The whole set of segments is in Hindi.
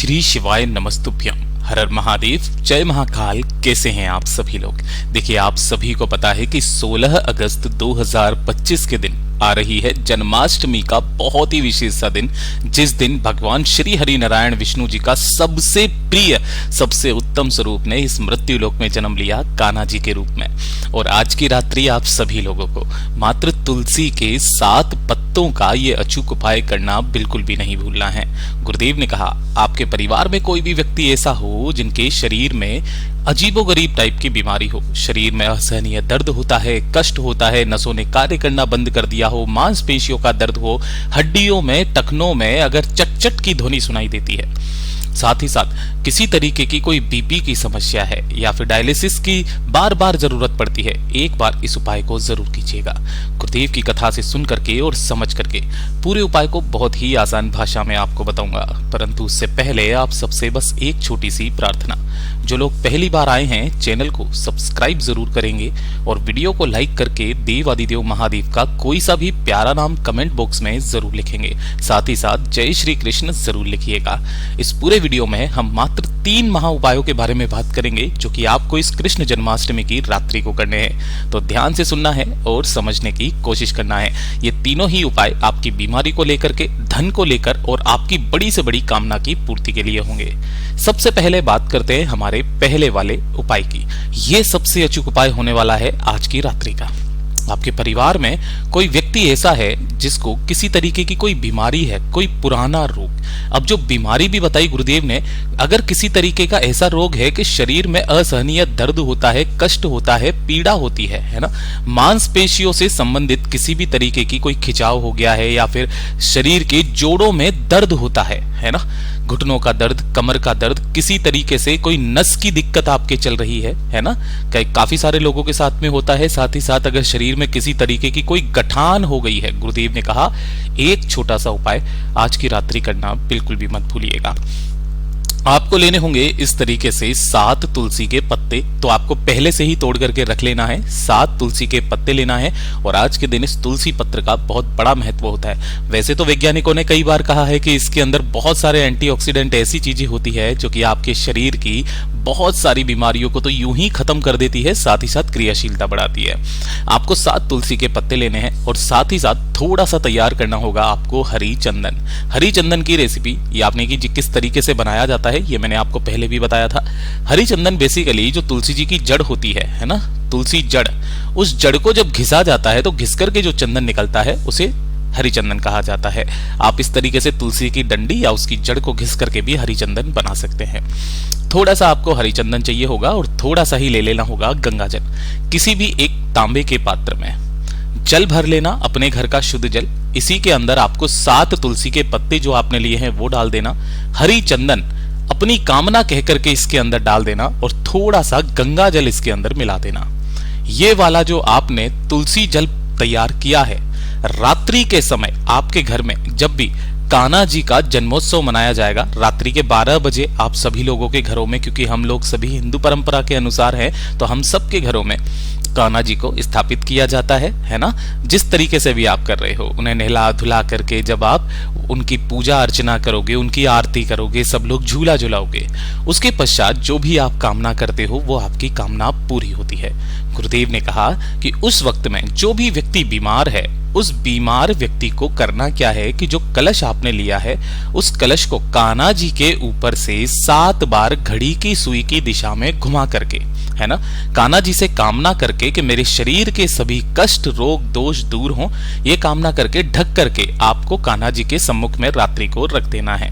श्री शिवाय नमस्तुभ्यम। हर हर महादेव, जय महाकाल। कैसे हैं आप सभी लोग? देखिए, आप सभी को पता है कि 16 अगस्त 2025 के दिन आ रही है जन्माष्टमी का बहुत ही विशेष सा दिन, जिस दिन भगवान श्री हरि नारायण विष्णु जी का सबसे प्रिय, सबसे उत्तम स्वरूप ने इस मृत्यु लोक में जन्म लिया, कान्हा जी के रूप में। और आज की रात्रि आप सभी लोगों को मात्र तुलसी के 7 पत्तों का ये अचूक उपाय करना बिल्कुल भी नहीं भूलना है। गुरुदेव ने कहा, आपके परिवार में कोई भी व्यक्ति ऐसा हो जिनके शरीर में अजीबोगरीब टाइप की बीमारी हो, शरीर में असहनीय दर्द होता है, कष्ट होता है, नसों ने कार्य करना बंद कर दिया हो, मांसपेशियों का दर्द हो, हड्डियों में, टखनों में अगर चट-चट की ध्वनि सुनाई देती है, साथ ही साथ किसी तरीके की कोई बीपी की समस्या है या फिर डायलिसिस की बार बार जरूरत पड़ती है, एक बार इस उपाय को जरूर कीजिएगा। गुरुदेव की कथा से सुन करके और समझ करके पूरे उपाय को बहुत ही आसान भाषा में आपको बताऊंगा, परंतु उससे पहले आप सबसे बस एक छोटी सी प्रार्थना। जो लोग पहली बार आए हैं, चैनल को सब्सक्राइब जरूर करेंगे और वीडियो को लाइक करके देव आदिदेव महादेव का कोई सा भी प्यारा नाम कमेंट बॉक्स में जरूर लिखेंगे। साथ ही साथ जय श्री कृष्ण जरूर लिखिएगा। इस पूरे वीडियो में हम मात्र 3 महा उपायों के बारे में बात करेंगे, जो कि आपको इस कृष्ण जन्माष्टमी की रात्रि को करने हैं। तो ध्यान से सुनना है और समझने की कोशिश करना है। ये तीनों ही उपाय आपकी बीमारी को लेकर के, धन को लेकर और आपकी बड़ी से बड़ी कामना की पूर्ति के लिए होंगे। सबसे पहले बात करते हैं हमारे पहले वाले उपाय की। ये सबसे अचूक उपाय होने वाला है आज की रात्रि का। आपके परिवार में कोई व्यक्ति ऐसा है जिसको किसी तरीके की कोई बीमारी है, कोई पुराना रोग। अब जो बीमारी भी बताई गुरुदेव ने, अगर किसी तरीके का ऐसा रोग है कि शरीर में असहनीय दर्द होता है, कष्ट होता है, पीड़ा होती है ना, मांसपेशियों से संबंधित किसी भी तरीके की कोई खिंचाव हो गया है या फिर शरीर के जोड़ों में दर्द होता है ना, घुटनों का दर्द, कमर का दर्द, किसी तरीके से कोई नस की दिक्कत आपके चल रही है ना, काफी सारे लोगों के साथ में होता है। साथ ही साथ अगर शरीर में किसी तरीके की कोई गठान हो गई है, गुरुदेव ने कहा एक छोटा सा उपाय आज की रात्रि करना बिल्कुल भी मत भूलिएगा। आपको लेने होंगे इस तरीके से 7 तुलसी के पत्ते, तो आपको पहले से ही तोड़ करके रख लेना है। 7 तुलसी के पत्ते लेना है और आज के दिन इस तुलसी पत्र का बहुत बड़ा महत्व होता है। वैसे तो वैज्ञानिकों ने कई बार कहा है कि इसके अंदर बहुत सारे एंटीऑक्सीडेंट, ऐसी चीजें होती है जो कि आपके शरीर की बहुत सारी बीमारियों को तो यूं ही खत्म कर देती है, साथ ही साथ क्रियाशीलता बढ़ाती है। आपको 7 तुलसी के पत्ते लेने हैं और साथ ही साथ थोड़ा सा तैयार करना होगा आपको हरी चंदन। हरी चंदन की रेसिपी ये आपने की किस तरीके से बनाया जाता है ये मैंने आपको पहले भी बताया था। हरी चंदन बेसिकली जो तुलसी जी की जड़ होती है ना, तुलसी जड़, उस जड़ को जब घिसा जाता है तो घिस करके जो चंदन निकलता है उसे हरी चंदन कहा जाता है। आप इस तरीके से तुलसी की डंडी या उसकी जड़ को घिस करके भी हरी चंदन बना सकते हैं। थोड़ा सा आपको हरी चंदन चाहिए होगा और थोड़ा सा ही ले लेना होगा गंगा जल। किसी भी एक तांबे के पात्र में जल भर लेना, अपने घर का शुद्ध जल। इसी के अंदर आपको 7 तुलसी के पत्ते जो आपने लिए हैं वो डाल देना, हरी चंदन अपनी कामना कहकर के इसके अंदर डाल देना और थोड़ा सा गंगा जल इसके अंदर मिला देना। ये वाला जो आपने तुलसी जल तैयार किया है, रात्रि के समय आपके घर में जब भी कान्हा जी का जन्मोत्सव मनाया जाएगा, रात्रि के 12 बजे आप सभी लोगों के घरों में, क्योंकि हम लोग सभी हिंदू परंपरा के अनुसार हैं, तो हम सबके घरों में कान्हा जी को स्थापित किया जाता है ना। जिस तरीके से भी आप कर रहे हो, उन्हें नहला धुला करके जब आप उनकी पूजा अर्चना करोगे, उनकी आरती करोगे, सब लोग झूला झुलाओगे, उसके पश्चात जो भी आप कामना करते हो वो आपकी कामना पूरी होती है। गुरुदेव ने कहा कि उस वक्त में जो भी व्यक्ति बीमार है, उस बीमार व्यक्ति को करना क्या है कि जो कलश आपने लिया है, उस कलश को कान्हा जी के ऊपर से 7 बार घड़ी की सुई की दिशा में घुमा करके, है ना, कान्हा जी से कामना करके कि मेरे शरीर के सभी कष्ट, रोग, दोष दूर हों, ये कामना करके ढक करके आपको कान्हा जी के सम्मुख में रात्रि को रख देना है।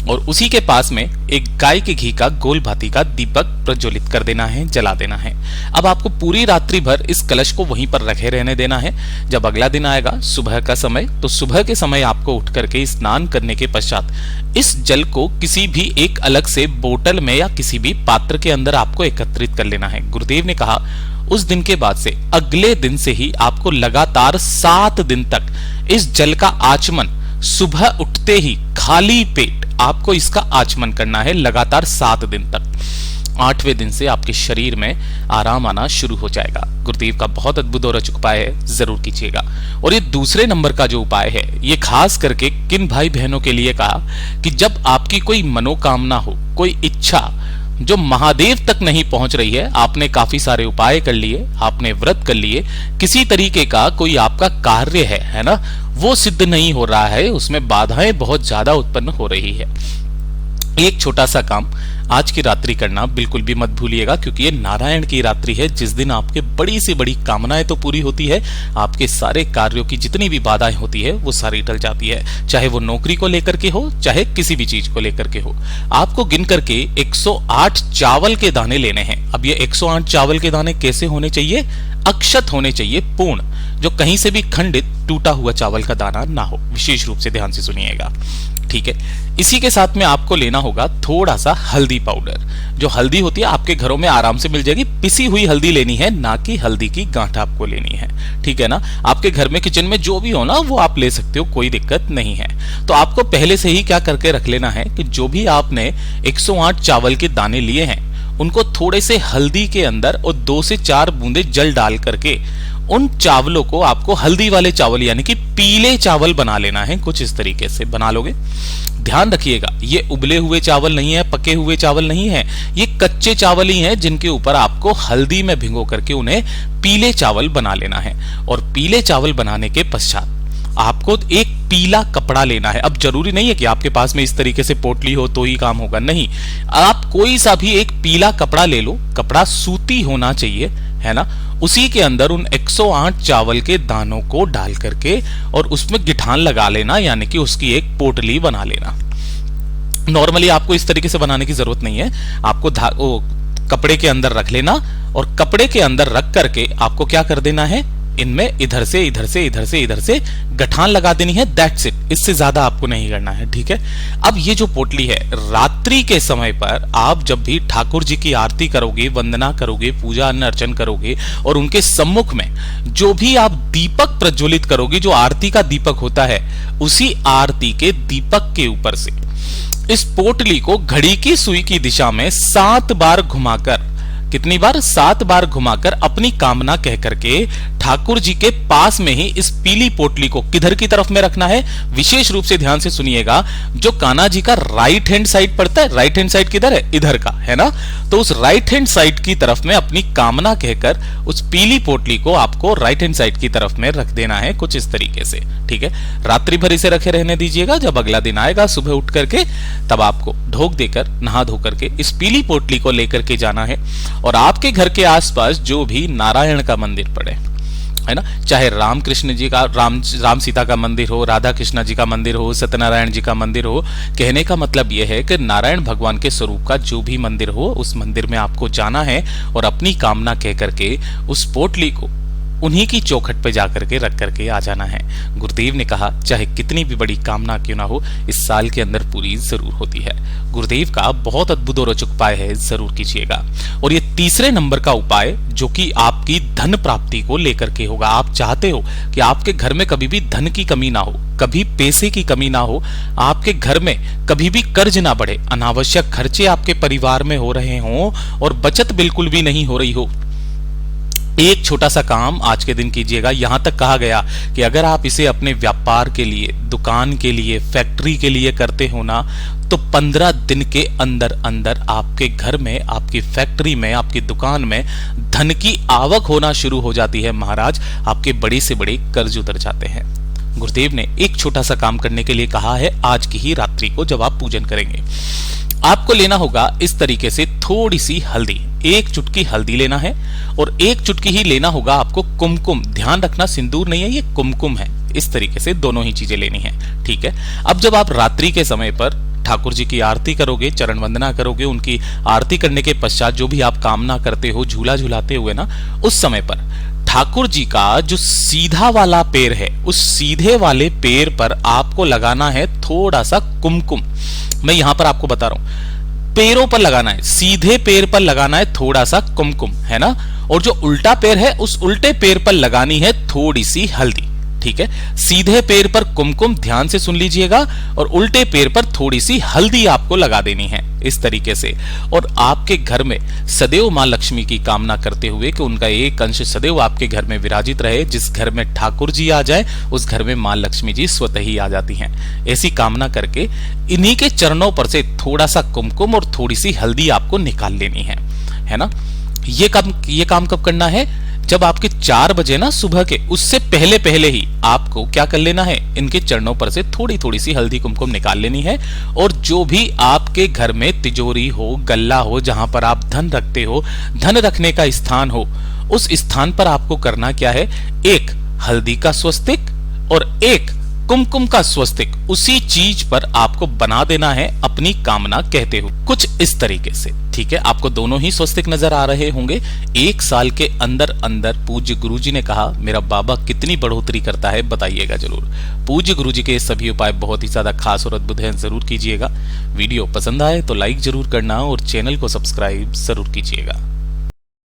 और उसी के पास में एक गाय के घी का गोल भांति का दीपक प्रज्वलित कर देना है, जला देना है। अब आपको पूरी रात्रि भर इस कलश को वहीं पर रखे रहने देना है। जब अगला दिन आएगा सुबह का समय, तो सुबह के समय आपको उठ करके स्नान करने के पश्चात इस जल को किसी भी एक अलग से बोतल में या किसी भी पात्र के अंदर आपको एकत्रित कर लेना है। गुरुदेव ने कहा उस दिन के बाद से अगले दिन से ही आपको लगातार 7 दिन तक इस जल का आचमन, सुबह उठते ही खाली पेट आपको इसका आचमन करना है लगातार 7 दिन तक। 8वें दिन से आपके शरीर में आराम आना शुरू हो जाएगा। गुरुदेव का बहुत अद्भुत और अचूक उपाय है, जरूर कीजिएगा। और ये दूसरे नंबर का जो उपाय है, ये खास करके किन भाई बहनों के लिए कहा कि जब आपकी कोई मनोकामना हो, कोई इच्छा जो महादेव तक नहीं पहुंच रही है, आपने काफी सारे उपाय कर लिए, आपने व्रत कर लिए, किसी तरीके का कोई आपका कार्य है ना, वो सिद्ध नहीं हो रहा है, उसमें बाधाएं बहुत ज्यादा उत्पन्न हो रही है। एक छोटा सा काम आज की रात्रि करना बिल्कुल भी मत भूलिएगा, क्योंकि ये नारायण की रात्रि है, जिस दिन आपके बड़ी से बड़ी कामनाएं तो पूरी होती है, आपके सारे कार्यों की जितनी भी बाधाएं होती है वो सारी टल जाती है, चाहे वो नौकरी को लेकर के हो, चाहे किसी भी चीज को लेकर के हो। आपको गिन करके 108 चावल के दाने लेने हैं। अब ये 108 चावल के दाने कैसे होने चाहिए? अक्षत होने चाहिए, पूर्ण, जो कहीं से भी खंडित टूटा हुआ चावल का दाना ना हो। विशेष रूप से ध्यान से सुनिएगा, ठीक है। इसी के साथ में आपको लेना होगा थोड़ा सा हल्दी पाउडर। जो हल्दी होती है आपके घरों में आराम से मिल जाएगी, पिसी हुई हल्दी लेनी है, ना कि हल्दी की गांठ आपको लेनी है, ठीक है ना। आपके घर में किचन में जो भी हो ना वो आप ले सकते हो, कोई दिक्कत नहीं है। तो आपको पहले से ही क्या करके रख लेना है कि जो भी आपने 108 चावल के दाने लिए हैं, उनको थोड़े से हल्दी के अंदर और 2 से 4 बूंदे जल डाल करके उन चावलों को आपको हल्दी वाले चावल यानी कि पीले चावल बना लेना है। कुछ इस तरीके से बना लोगे। ध्यान रखिएगा, ये उबले हुए चावल नहीं है, पके हुए चावल नहीं है, ये कच्चे चावल ही हैं, जिनके ऊपर आपको हल्दी में भिगो करके उन्हें पीले चावल बना लेना है। और पीले चावल बनाने के पश्चात आपको एक पीला कपड़ा लेना है। अब जरूरी नहीं है कि आपके पास में इस तरीके से पोटली हो तो ही काम होगा, नहीं, आप कोई सा भी एक पीला कपड़ा ले लो, कपड़ा सूती होना चाहिए, है ना। उसी के अंदर उन 108 चावल के दानों को डाल करके और उसमें गिठान लगा लेना, यानी कि उसकी एक पोटली बना लेना। नॉर्मली आपको इस तरीके से बनाने की जरूरत नहीं है, आपको कपड़े के अंदर रख लेना और कपड़े के अंदर रख करके आपको क्या कर देना है, इनमें इधर से इधर से इधर से इधर से गठान लगा देनी है। दैट्स इट, इससे ज्यादा आपको नहीं करना है, ठीक है। अब ये जो पोटली है, रात्रि के समय पर आप जब भी ठाकुर जी की आरती करोगे, वंदना करोगे, पूजा अर्चन करोगे और उनके सम्मुख में जो भी आप दीपक प्रज्वलित करोगे, जो आरती का दीपक होता है, उसी आरती के दीपक के ऊपर से इस पोटली को घड़ी की सुई की दिशा में 7 बार घुमाकर, कितनी बार? 7 बार घुमाकर अपनी कामना कह करके ठाकुर जी के पास में ही इस पीली पोटली को किधर की तरफ में रखना है, विशेष रूप से ध्यान से सुनिएगा। जो कान्हा जी का राइट हैंड साइड पड़ता है, राइट हैंड साइड किधर है? इधर का, है ना। तो उस राइट हैंड साइड की तरफ में अपनी कामना कहकर उस पीली पोटली को आपको राइट हैंड साइड की तरफ में रख देना है, कुछ इस तरीके से, ठीक है। रात्रि भर इसे रखे रहने दीजिएगा। जब अगला दिन आएगा सुबह उठ करके, तब आपको ढोक देकर, नहा धो करके इस पीली पोटली को लेकर के जाना है और आपके घर के आसपास जो भी नारायण का मंदिर पड़े, है ना, चाहे राम कृष्ण जी का, राम सीता का मंदिर हो, राधा कृष्ण जी का मंदिर हो, सत्यनारायण जी का मंदिर हो, कहने का मतलब यह है कि नारायण भगवान के स्वरूप का जो भी मंदिर हो, उस मंदिर में आपको जाना है और अपनी कामना कह करके उस पोटली को उन्हीं की चौखट पे जाकर के रख करके आ जाना है। गुरुदेव ने कहा चाहे कितनी भी बड़ी कामना क्यों ना हो, इस साल के अंदर पूरी जरूर होती है। गुरुदेव का बहुत अद्भुत और अचूक उपाय है, जरूर कीजिएगा। और ये तीसरे नंबर का उपाय जो कि आपकी धन प्राप्ति को लेकर के होगा। आप चाहते हो कि आपके घर में कभी भी धन की कमी ना हो, कभी पैसे की कमी ना हो, आपके घर में कभी भी कर्ज ना बढ़े, अनावश्यक खर्चे आपके परिवार में हो रहे हों और बचत बिल्कुल भी नहीं हो रही हो। एक छोटा सा काम आज के दिन कीजिएगा। यहां तक कहा गया कि अगर आप इसे अपने व्यापार के लिए, दुकान के लिए, फैक्ट्री के लिए करते हो ना, तो 15 दिन के अंदर अंदर आपके घर में, आपकी फैक्ट्री में, आपकी दुकान में धन की आवक होना शुरू हो जाती है। महाराज, आपके बड़े से बड़े कर्ज उतर जाते हैं। गुरुदेव ने एक छोटा सा काम करने के लिए कहा है आज की ही रात्रि को, जब आप पूजन करेंगे। आपको लेना होगा इस तरीके से थोड़ी सी हल्दी, 1 चुटकी हल्दी लेना है और 1 चुटकी ही लेना होगा आपको कुमकुम। ध्यान रखना, सिंदूर नहीं है, ये कुमकुम है। इस तरीके से दोनों ही चीजें लेनी है, ठीक है। अब जब आप रात्रि के समय पर ठाकुर जी की आरती करोगे, चरण वंदना करोगे, उनकी आरती करने के पश्चात जो भी आप कामना करते हो, झूला झूलाते हुए ना, उस समय पर ठाकुर जी का जो सीधा वाला पैर है, उस सीधे वाले पैर पर आपको लगाना है थोड़ा सा कुमकुम। मैं यहां पर आपको बता रहा हूं, पैरों पर लगाना है, सीधे पैर पर लगाना है थोड़ा सा कुमकुम, है ना। और जो उल्टा पैर है, उस उल्टे पैर पर लगानी है थोड़ी सी हल्दी, ठीक है। सीधे पैर पर कुमकुम, ध्यान से सुन लीजिएगा, और उल्टे पैर पर थोड़ी सी हल्दी आपको लगा देनी है। इस तरीके से, और आपके घर में सदैव मां लक्ष्मी की कामना करते हुए कि उनका एक अंश सदैव आपके घर में विराजित रहे। जिस घर में ठाकुर जी आ जाए उस घर में मां लक्ष्मी जी स्वतः ही आ जाती हैं। ऐसी कामना करके इन्हीं के चरणों पर से थोड़ा सा कुमकुम और थोड़ी सी हल्दी आपको निकाल लेनी है ना। ये काम कब करना है? जब आपके 4 बजे ना सुबह के, उससे पहले पहले ही आपको क्या कर लेना है, इनके चरणों पर से थोड़ी थोड़ी सी हल्दी कुमकुम निकाल लेनी है। और जो भी आपके घर में तिजोरी हो, गल्ला हो, जहां पर आप धन रखते हो, धन रखने का स्थान हो, उस स्थान पर आपको करना क्या है, एक हल्दी का स्वस्तिक और एक कुमकुम का स्वस्तिक उसी चीज पर आपको बना देना है अपनी कामना कहते हुए, कुछ इस तरीके से। ठीक है, आपको दोनों ही स्वस्तिक नजर आ रहे होंगे। 1 साल के अंदर अंदर पूज्य गुरुजी ने कहा मेरा बाबा कितनी बढ़ोतरी करता है, बताइएगा जरूर। पूज्य गुरुजी के सभी उपाय बहुत ही ज्यादा खास और अद्भुत हैं, जरूर कीजिएगा। वीडियो पसंद आए तो लाइक जरूर करना और चैनल को सब्सक्राइब जरूर कीजिएगा।